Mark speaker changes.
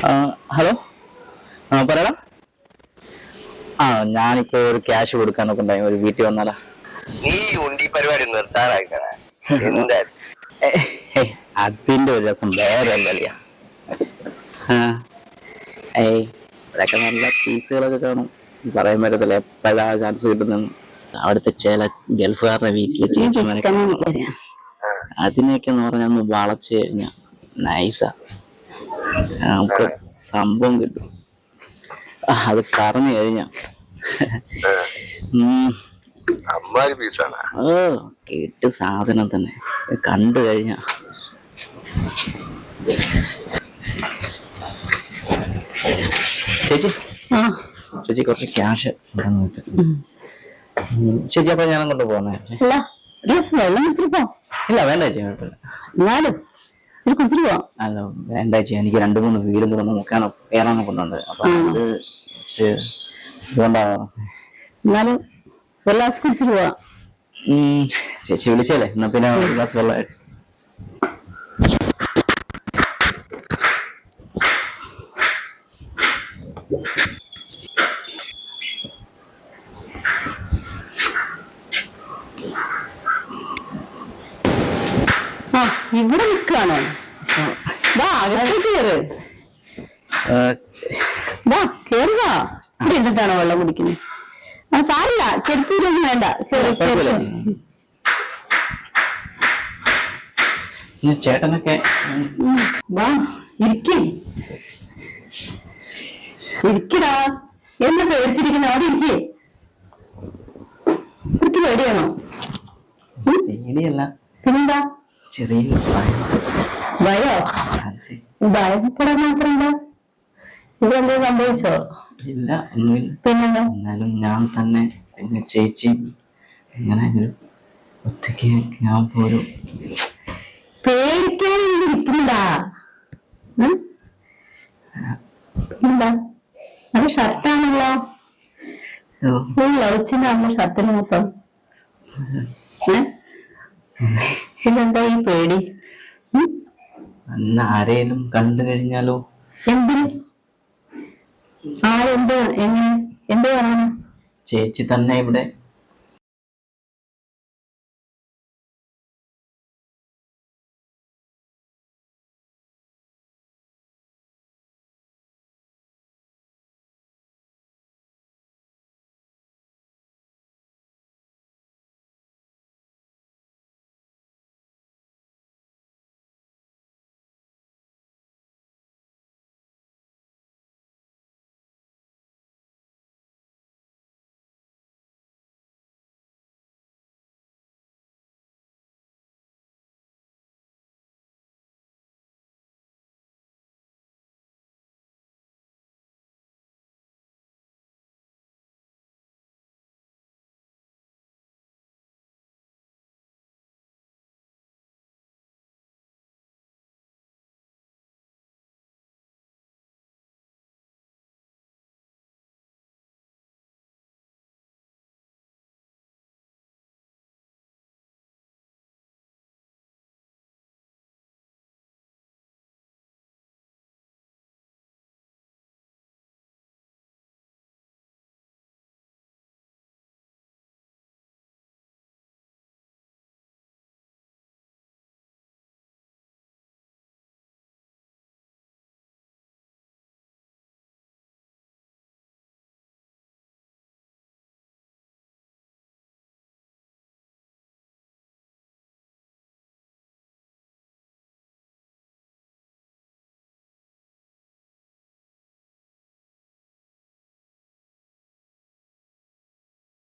Speaker 1: Hello, പറയടാ. ഞാനിപ്പോ ഒരു ക്യാഷ് കൊടുക്കാനൊക്കെ ഉണ്ടായി, ഒരു വീട്ടിൽ വന്നാലാ.
Speaker 2: നീ ഉണ്ടി പരിപാടി നിർത്താനായിക്കണ എന്താ?
Speaker 1: അതിന്റെ ഒരു രസം വേറെ അല്ലല്ലയാ. ഇവിടെയൊക്കെ നല്ല ഫീസുകളൊക്കെ കാണും, പറയാൻ പറ്റത്തില്ല എപ്പോഴാ ചാൻസ് കിട്ടുന്നെന്ന്. അവിടുത്തെ ചില ഗൾഫുകാരുടെ വീട്ടില് ചേച്ചിമാരൊക്കെ അതിനെയൊക്കെ എന്ന് പറഞ്ഞാൽ ഒന്ന് വളച്ചു കഴിഞ്ഞാ നൈസാ, നമുക്ക് സംഭവം കിട്ടും. അത് പറഞ്ഞു കഴിഞ്ഞ കേട്ട് സാധനം തന്നെ കണ്ടു കഴിഞ്ഞ. ചേച്ചി ചേച്ചി കുറച്ച് ക്യാഷ് ചേച്ചി, അപ്പൊ ഞാൻ അങ്ങോട്ട് പോന്നേ. ഇല്ല വേണ്ട ചേച്ചി, കുഴപ്പമില്ല. അല്ല വേണ്ട ചേച്ചി, എനിക്ക് 2-3 വീടും കൂടെ ഒന്ന് നോക്കാനോ കയറാനോ കൊണ്ടുണ്ട്. അപ്പൊ അത് ഇതുകൊണ്ടാ. ചേച്ചി വിളിച്ചല്ലേ, എന്നാ പിന്നെ ഒരു ഗ്ലാസ് വെള്ളം.
Speaker 3: ഇവിടെ നിൽക്കാണോ? കേറുക. ഇവിടെ ഇരുന്നിട്ടാണോ വെള്ളം കുടിക്കുന്നത്? സാറില്ല, ചെരുപ്പൂരൊന്നും വേണ്ട.
Speaker 1: ചേട്ടനൊക്കെ
Speaker 3: വാ ഇരിക്കടാ. എന്താ പേടിച്ചിരിക്കുന്ന? അവിടെ ഇരിക്കേ. ഇരിക്ക്. പേടിയാണോ?
Speaker 1: പേടിയല്ല,
Speaker 3: പിന്നെന്താ?
Speaker 1: ചെറിയ
Speaker 3: ഭയോ? ഭയപ്പെടാൻ മാത്രമല്ല. ഇവിടെ എന്തോ സംഭവിച്ചോ?
Speaker 1: ഇല്ല, ഒന്നുമില്ല.
Speaker 3: പിന്നെന്താ?
Speaker 1: എന്നാലും ഞാൻ തന്നെ പിന്നെ ചേച്ചി എങ്ങനെ ഒറ്റയ്ക്ക് ഞാൻ പോരും.
Speaker 3: പേടിക്കാൻ ഇരിക്കുന്നതാ. എന്താ അത്? ഷർട്ടാണല്ലോ. ലവിച്ചിന്റെ അമ്മ ഷർട്ടിന് മൊത്തം. ഇതെന്താ ഈ പേടി?
Speaker 1: ആരേലും കണ്ടു കഴിഞ്ഞാലോ?
Speaker 3: എന്തിന്? ആരെന്ത്? എങ്ങനെ? എന്ത് പറയാനാ?
Speaker 1: ചേച്ചി തന്നെ ഇവിടെ